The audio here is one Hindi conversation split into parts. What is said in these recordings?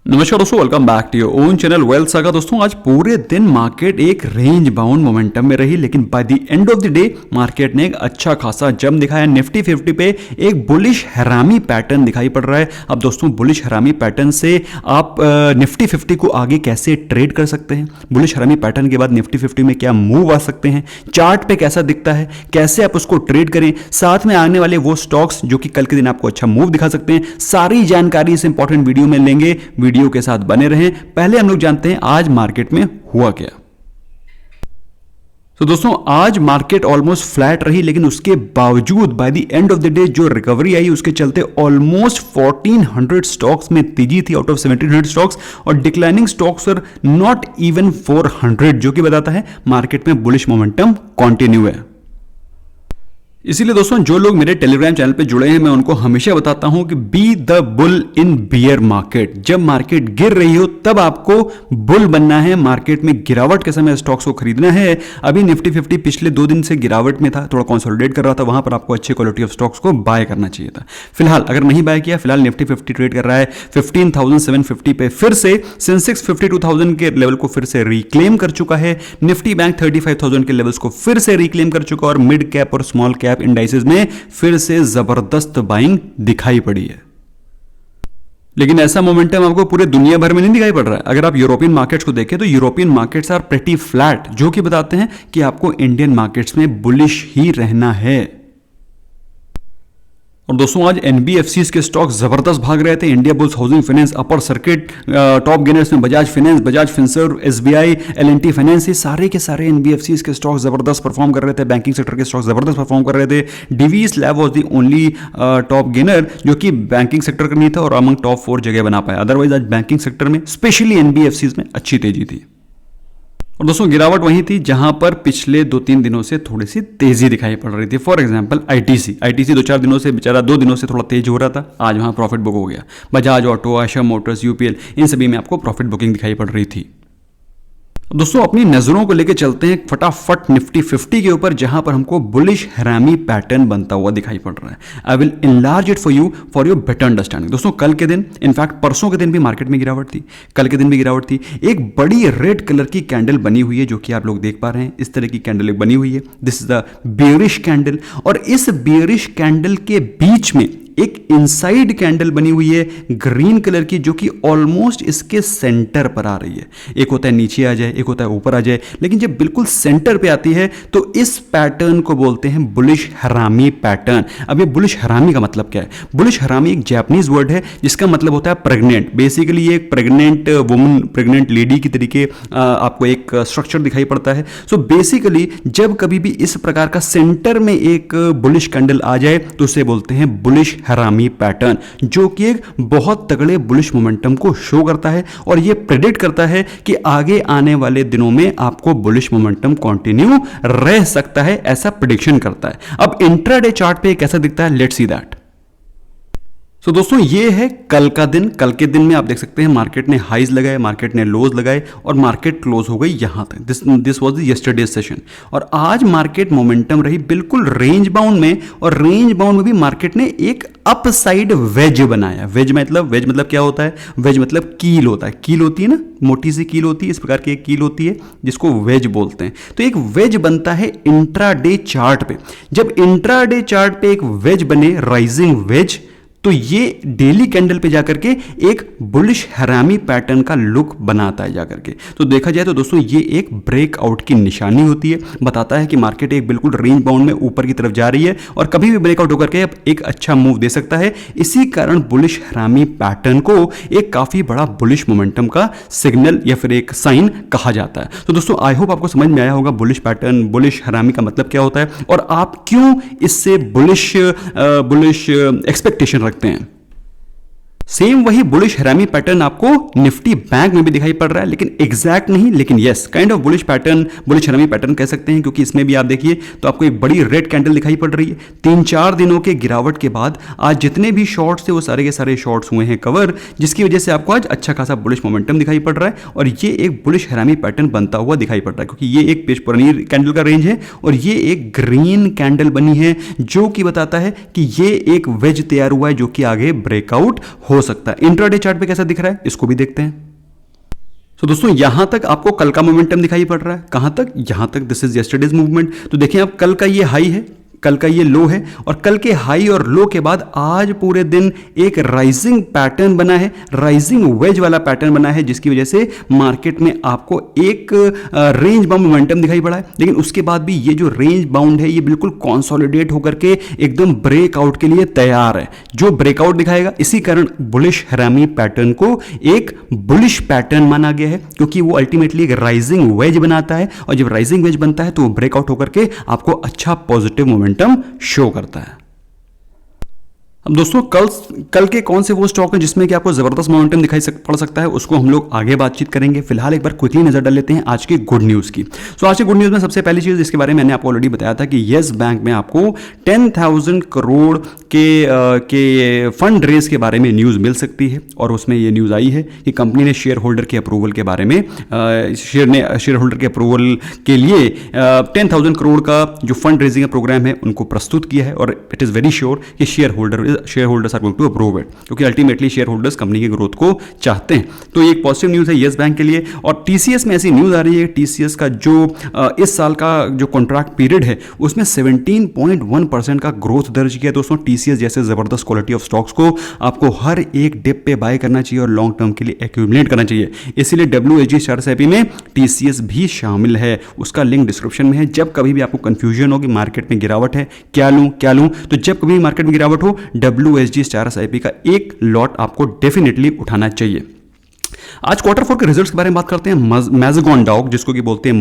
नमस्कार दोस्तों, welcome back to your own channel Wealth Saga. दोस्तों आज पूरे दिन मार्केट एक रेंज बाउंड मोमेंटम में रही, लेकिन by the end of the day market ने एक अच्छा खासा जंप दिखाया। निफ्टी 50 पे एक बुलिश हरामी पैटर्न दिखाई पड़ रहा है। अब दोस्तों बुलिश हरामी पैटर्न से आप निफ्टी 50 को आगे कैसे ट्रेड कर सकते हैं, बुलिश हरामी पैटर्न के बाद निफ्टी 50 में क्या मूव आ सकते हैं, चार्ट पे कैसा दिखता है, कैसे आप उसको ट्रेड करें, साथ में आने वाले वो स्टॉक्स जो कि कल के दिन आपको अच्छा मूव दिखा सकते हैं, सारी जानकारी इस इंपॉर्टेंट वीडियो में लेंगे। वीडियो के साथ बने रहें। पहले हम लोग जानते हैं आज मार्केट में हुआ क्या। तो दोस्तों आज मार्केट ऑलमोस्ट फ्लैट रही, लेकिन उसके बावजूद by the end of the day जो रिकवरी आई उसके चलते ऑलमोस्ट 1400 स्टॉक्स में तेजी थी आउट ऑफ 1700 स्टॉक्स, और डिक्लाइनिंग स्टॉक्स और नॉट इवन 400, जो कि बताता है मार्केट में बुलिश मोमेंटम कंटिन्यू है। इसीलिए दोस्तों जो लोग मेरे टेलीग्राम चैनल पे जुड़े हैं, मैं उनको हमेशा बताता हूं कि be the bull in beer market. जब मार्केट गिर रही हो तब आपको बुल बनना है, मार्केट में गिरावट के समय स्टॉक्स को खरीदना है। अभी निफ्टी 50 पिछले 2 दिन से गिरावट में था, थोड़ा कंसोलिडेट कर रहा था, वहां पर आपको अच्छे क्वालिटी ऑफ स्टॉक्स को बाय करना चाहिए था। फिलहाल अगर नहीं बाय किया, फिलहाल निफ्टी 50 ट्रेड कर रहा है 15,750 पे, फिर से सेंसेक्स 52,000 के लेवल को फिर से रिक्लेम कर चुका है, निफ्टी बैंक 35,000 के लेवल्स को फिर से रिक्लेम कर चुका, और मिड कैप और स्मॉल कैप इंडाइसेस में फिर से जबरदस्त बाइंग दिखाई पड़ी है। लेकिन ऐसा मोमेंटम आपको पूरे दुनिया भर में नहीं दिखाई पड़ रहा है। अगर आप यूरोपियन मार्केट्स को देखें तो European markets are pretty flat, जो कि बताते हैं कि आपको इंडियन मार्केट्स में बुलिश ही रहना है। और दोस्तों आज एनबीएफसीज के स्टॉक जबरदस्त भाग रहे थे। Indiabulls, housing finance, upper circuit, top gainers में Bajaj finance, Bajaj Finserv, SBI, LNT finance, ये सारे के सारे एनबीएफसीज के स्टॉक जबरदस्त परफॉर्म कर रहे थे। बैंकिंग सेक्टर के स्टॉक जबरदस्त परफॉर्म कर रहे थे। DVS lab was the only top gainer जो कि बैंकिंग सेक्टर का नहीं था और अमंग टॉप 4 जगह बना पाया। अदरवाइज आज बैंकिंग सेक्टर में स्पेशली एनबीएफसीज में अच्छी तेजी थी। और दोस्तों गिरावट वहीं थी जहां पर पिछले 2-3 दिनों से थोड़ी सी तेजी दिखाई पड़ रही थी। फॉर एग्जांपल आईटीसी 2-4 दिनों से बेचारा 2 दिनों से थोड़ा तेज हो रहा था, आज वहां प्रॉफिट बुक हो गया। बजाज ऑटो, आशा मोटर्स, यूपीएल, इन सभी में आपको प्रॉफिट बुकिंग दिखाई पड़ रही थी। दोस्तों अपनी नजरों को लेकर चलते हैं फटाफट निफ्टी 50 के ऊपर, जहां पर हमको बुलिश हरामी पैटर्न बनता हुआ दिखाई पड़ रहा है। I will enlarge it for your better understanding. दोस्तों कल के दिन, इनफैक्ट परसों के दिन भी मार्केट में गिरावट थी, कल के दिन भी गिरावट थी। एक बड़ी रेड कलर की कैंडल बनी हुई है जो कि आप लोग देख पा रहे हैं। इस तरह की कैंडल बनी हुई है, this is the bearish candle, और इस बियरिश कैंडल के बीच में एक इनसाइड कैंडल बनी हुई है ग्रीन कलर की, जो कि ऑलमोस्ट इसके सेंटर पर आ रही है। एक होता है नीचे आ जाए, एक होता है ऊपर आ जाए, लेकिन जब बिल्कुल सेंटर पे आती है तो इस पैटर्न को बोलते हैं बुलिश हरामी पैटर्न। अब ये बुलिश हरामी का मतलब क्या है? बुलिश हरामी एक जापानीज वर्ड है जिसका मतलब होता है प्रेग्नेंट। बेसिकली एक प्रेग्नेंट वुमन, प्रेग्नेंट लेडी की तरीके आपको एक स्ट्रक्चर दिखाई पड़ता है। सो बेसिकली जब कभी भी इस प्रकार का सेंटर में एक बुलिश कैंडल आ जाए तो उसे बोलते हैं बुलिश हरामी पैटर्न, जो कि एक बहुत तगड़े बुलिश मोमेंटम को शो करता है और यह प्रेडिक्ट करता है कि आगे आने वाले दिनों में आपको बुलिश मोमेंटम कंटिन्यू रह सकता है, ऐसा प्रेडिक्शन करता है। अब इंट्राडे चार्ट पे कैसा दिखता है, लेट्स सी दैट। तो दोस्तों ये है कल का दिन। कल के दिन में आप देख सकते हैं मार्केट ने हाइज लगाए, मार्केट ने लोज लगाए, और मार्केट क्लोज हो गई यहां तक। This was the yesterday session. और आज मार्केट मोमेंटम रही बिल्कुल रेंज बाउंड में, और रेंज बाउंड में भी मार्केट ने एक अपसाइड वेज बनाया। वेज मतलब क्या होता है? वेज मतलब कील होता है। कील होती है ना, मोटी सी कील होती है, इस प्रकार की एक कील होती है जिसको वेज बोलते हैं। तो एक वेज बनता है इंट्राडे चार्ट पे। जब इंट्राडे चार्ट पे एक वेज बने, राइजिंग वेज, तो ये डेली कैंडल पे जाकर के एक बुलिश हरामी पैटर्न का लुक बनाता है जाकर के। तो देखा जाए तो दोस्तों ये एक ब्रेकआउट की निशानी होती है, बताता है कि मार्केट एक बिल्कुल रेंज बाउंड में ऊपर की तरफ जा रही है और कभी भी ब्रेकआउट होकर के एक अच्छा मूव दे सकता है। इसी कारण बुलिश हरामी पैटर्न को एक काफी बड़ा बुलिश मोमेंटम का सिग्नल या फिर एक साइन कहा जाता है। तो दोस्तों आई होप आपको समझ में आया होगा बुलिश पैटर्न, बुलिश हरामी का मतलब क्या होता है और आप क्यों इससे बुलिश एक्सपेक्टेशन रखते हैं। सेम वही बुलिश हरामी पैटर्न आपको निफ्टी बैंक में भी दिखाई पड़ रहा है, लेकिन एग्जैक्ट नहीं, लेकिन yes kind of bullish pattern, bullish हरामी पैटर्न कह सकते हैं, क्योंकि इसमें भी आप देखिए तो आपको एक बड़ी रेड कैंडल दिखाई पड़ रही है। 3-4 दिनों के गिरावट के बाद आज जितने भी शॉर्ट्स थे वो सारे के सारे शॉर्ट्स हुए हैं कवर, जिसकी वजह से आपको आज अच्छा खासा बुलिश मोमेंटम दिखाई पड़ रहा है और ये एक बुलिश हरामी पैटर्न बनता हुआ दिखाई पड़ रहा है, क्योंकि ये एक पेश पुरानी कैंडल का रेंज है और ये एक ग्रीन कैंडल बनी है, जो कि बताता है कि ये एक वेज तैयार हुआ है जो कि आगे ब्रेकआउट हो हो सकता है। इंट्राडे चार्ट पे कैसा दिख रहा है इसको भी देखते हैं। तो दोस्तों यहां तक आपको कल का मोमेंटम दिखाई पड़ रहा है, कहां तक, यहां तक, दिस इज यस्टरडेज मूवमेंट। तो देखिए आप कल का ये हाई है, कल का ये लो है, और कल के हाई और लो के बाद आज पूरे दिन एक राइजिंग पैटर्न बना है, राइजिंग वेज वाला पैटर्न बना है, जिसकी वजह से मार्केट में आपको एक रेंज बाउंड मोमेंटम दिखाई पड़ा है। लेकिन उसके बाद भी ये जो रेंज बाउंड है ये बिल्कुल कंसोलिडेट होकर के एकदम ब्रेकआउट के लिए तैयार है। जो ब्रेकआउट दिखाएगा, इसी कारण बुलिश हरामी पैटर्न को एक बुलिश पैटर्न माना गया है, क्योंकि वो अल्टीमेटली एक राइजिंग वेज बनाता है, और जब राइजिंग वेज बनता है तो वो ब्रेकआउट होकर के आपको अच्छा पॉजिटिव मोमेंटम शो करता है। अब दोस्तों कल के कौन से वो स्टॉक हैं जिसमें कि आपको जबरदस्त मोमेंटम दिखाई पड़ सकता है, उसको हम लोग आगे बातचीत करेंगे। फिलहाल एक बार क्विकली नजर डाल लेते हैं आज की गुड न्यूज की। सो आज की गुड न्यूज में सबसे पहली चीज जिसके बारे में मैंने आपको ऑलरेडी बताया था कि येस बैंक में आपको 10,000 करोड़ के फंड रेज के बारे में न्यूज मिल सकती है, और उसमें ये न्यूज आई है कि कंपनी ने शेयर होल्डर के अप्रूवल के बारे में शेयर होल्डर के अप्रूवल के लिए 10,000 करोड़ का जो फंड रेजिंग का प्रोग्राम है उनको प्रस्तुत किया है, और इट इज वेरी श्योर कि share holders are going to approve it, क्योंकि अल्टीमेटली शेयर होल्डर्स कंपनी की ग्रोथ को चाहते हैं। तो ये एक पॉजिटिव न्यूज है येस बैंक के लिए। और टीसीएस में ऐसी न्यूज आ रही है, टीसीएस का जो इस साल का जो कॉन्ट्रैक्ट पीरियड है उसमें 17.1% का ग्रोथ दर्ज किया। दोस्तों टीसीएस जैसे जबरदस्त क्वालिटी ऑफ स्टॉक्स को आपको हर एक डिप पे बाय करना चाहिए और लॉन्ग टर्म के लिए एक्यूमुलेट करना चाहिए। इसीलिए WSG SharesApi में टीसीएस भी शामिल है, उसका लिंक डिस्क्रिप्शन में है। जब कभी भी आपको कंफ्यूजन हो कि मार्केट में गिरावट है, क्या लूं, तो जब कभी मार्केट में गिरावट हो WSG SharesApi का एक लॉट आपको डेफिनेटली उठाना चाहिए। आज क्वार्टर 4 के रिजल्ट्स के बारे में बात करते हैं। मैज़गॉन डॉग, जिसको कि बोलते हैं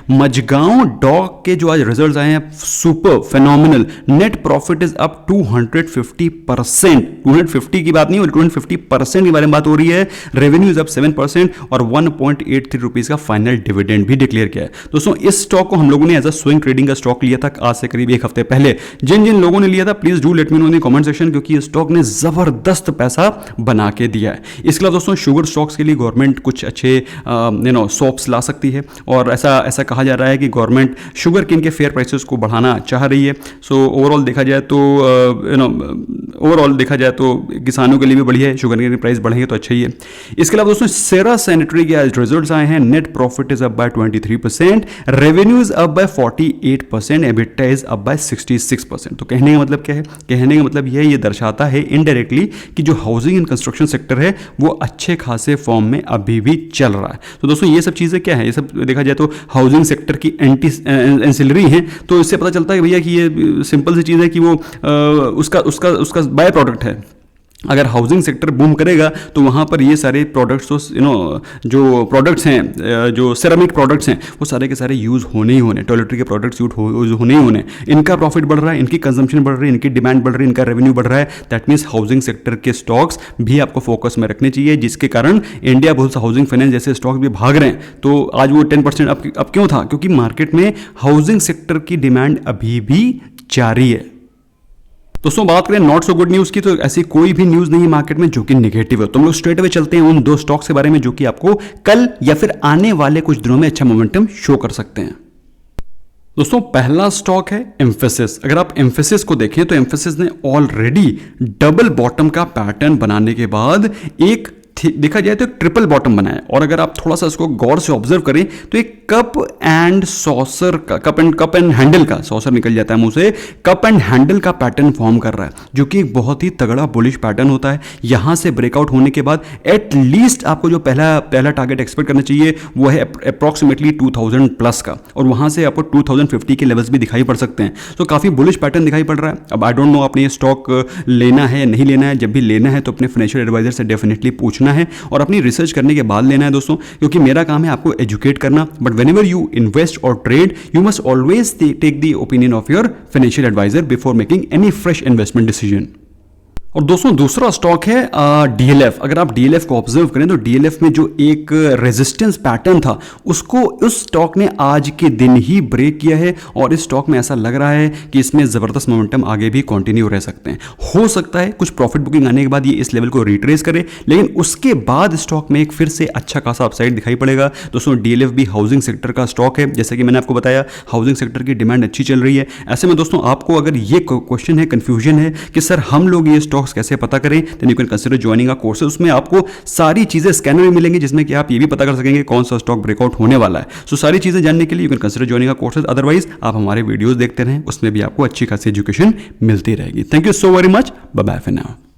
मजगांव डॉग के जो आज रिजल्ट्स आए हैं super phenomenal. Net profit is up 250%, 250 की बात नहीं, 250% के बारे में बात हो रही है। रेवेन्यू इज अप 7% और 1.83 रुपीज का फाइनल डिविडेंड भी डिक्लेयर किया है। दोस्तों इस स्टॉक को हम लोगों ने एज अ स्विंग ट्रेडिंग का स्टॉक लिया था आज से करीब एक हफ्ते पहले। जिन जिन लोगों ने लिया था please do let me know in the comment section, क्योंकि इस स्टॉक ने जबरदस्त पैसा बना के दिया है। इसके अलावा दोस्तों शुगर स्टॉक्स के लिए गवर्नमेंट कुछ अच्छे सॉप्स ला सकती है, और ऐसा कहा जा रहा है कि गवर्नमेंट शुगर केन के फेयर प्राइसेस को बढ़ाना चाह रही है। सो ओवरऑल देखा जाए तो किसानों के लिए भी बढ़िया है, शुगर केन के प्राइस बढ़ेंगे तो अच्छा ही है। इसके अलावा दोस्तों सेरा सैनिटरी के आज रिजल्ट्स आए हैं। Net profit is up by 23%, revenue is up by 48%, EBITDA is up by 66%। तो कहने का मतलब क्या है? कहने का मतलब ये दर्शाता है इनडायरेक्टली कि जो हाउसिंग एंड कंस्ट्रक्शन सेक्टर है वो अच्छे खासे फॉर्म में अभी भी चल रहा है। तो दोस्तों ये सब चीजें क्या है, ये सब देखा जाए तो हाउसिंग सेक्टर की एंसिलरी है। तो इससे पता चलता है भैया कि ये सिंपल सी चीज है कि वो उसका बाय प्रोडक्ट है। अगर हाउसिंग सेक्टर बूम करेगा तो वहाँ पर ये सारे प्रोडक्ट्स तो जो प्रोडक्ट्स हैं, जो सेरामिक प्रोडक्ट्स हैं, वो सारे के सारे यूज़ होने ही होने, टॉयलेटरी के प्रोडक्ट्स यूज होने ही होने। इनका प्रॉफिट बढ़ रहा है, इनकी कंजम्पशन बढ़ रही है, इनकी डिमांड बढ़ रही है, इनका रेवेन्यू बढ़ रहा है। दैट मीन्स हाउसिंग सेक्टर के स्टॉक्स भी आपको फोकस में रखने चाहिए, जिसके कारण इंडिया बुल्स हाउसिंग फाइनेंस जैसे स्टॉक्स भी भाग रहे हैं। तो आज वो 10% अब क्यों था? क्योंकि मार्केट में हाउसिंग सेक्टर की डिमांड अभी भी जारी है। दोस्तों बात करें नॉट सो गुड न्यूज़ की, तो ऐसी कोई भी न्यूज़ नहीं है मार्केट में जो कि नेगेटिव है। तो हम लोग स्ट्रेट अवे चलते हैं उन दो स्टॉक्स के बारे में जो कि आपको कल या फिर आने वाले कुछ दिनों में अच्छा मोमेंटम शो कर सकते हैं। दोस्तों पहला स्टॉक है एम्फेसिस। अगर आप एम्फेसिस को देखें तो एम्फेसिस ने ऑलरेडी डबल बॉटम का पैटर्न बनाने के बाद एक देखा जाए तो एक ट्रिपल बॉटम बना है। और अगर आप थोड़ा सा इसको गौर से ऑब्जर्व करें तो एक कप एंड सॉसर का, कप एंड हैंडल का, सॉसर निकल जाता है मुंह से, कप एंड हैंडल का पैटर्न फॉर्म कर रहा है, जो कि एक बहुत ही तगड़ा बुलिश पैटर्न होता है। यहां से ब्रेकआउट होने के बाद एटलीस्ट आपको जो पहला टारगेट एक्सपेक्ट करना चाहिए वो है अप्रॉक्सीमेटली 2000 प्लस का, और वहां से आपको 2050 के लेवल्स भी दिखाई पड़ सकते हैं। तो काफी बुलिश पैटर्न दिखाई पड़ रहा है। अब आई डोंट नो आपने ये स्टॉक लेना है या नहीं लेना है। जब भी लेना है तो अपने फाइनेंशियल एडवाइजर से डेफिनेटली पूछना है और अपनी रिसर्च करने के बाद लेना है दोस्तों, क्योंकि मेरा काम है आपको एजुकेट करना। बट व्हेनेवर यू इन्वेस्ट और trade you must always take the opinion of your financial advisor before making any fresh investment decision. और दोस्तों दूसरा स्टॉक है डीएलएफ। अगर आप डीएलएफ को ऑब्जर्व करें तो डीएलएफ में जो एक रेजिस्टेंस पैटर्न था उसको उस स्टॉक ने आज के दिन ही ब्रेक किया है, और इस स्टॉक में ऐसा लग रहा है कि इसमें जबरदस्त मोमेंटम आगे भी कंटिन्यू रह सकते हैं। हो सकता है कुछ प्रॉफिट बुकिंग आने के बाद ये इस लेवल को रिट्रेस करे, लेकिन उसके बाद स्टॉक में एक फिर से अच्छा खासा अपसाइड दिखाई पड़ेगा। दोस्तों डीएलएफ भी हाउसिंग सेक्टर का स्टॉक है, जैसे कि मैंने आपको बताया हाउसिंग सेक्टर की डिमांड अच्छी चल रही है। ऐसे में दोस्तों आपको अगर ये क्वेश्चन है, कंफ्यूजन है कि सर हम लोग ये स्टॉक स्टॉक्स कैसे पता करें, then you can consider joining a courses. उसमें आपको सारी चीज़ें स्कैनर में मिलेंगे जिसमें कि आप ये भी पता कर सकेंगे कौन सा स्टॉक ब्रेकआउट होने वाला है। सो सारी चीज़ें जानने के लिए you can consider joining a courses. Otherwise आप हमारे वीडियोज़ देखते रहें, उसमें भी आपको अच्छी खासी एजुकेशन मिलती रहेगी। Thank you so very much, bye bye for now.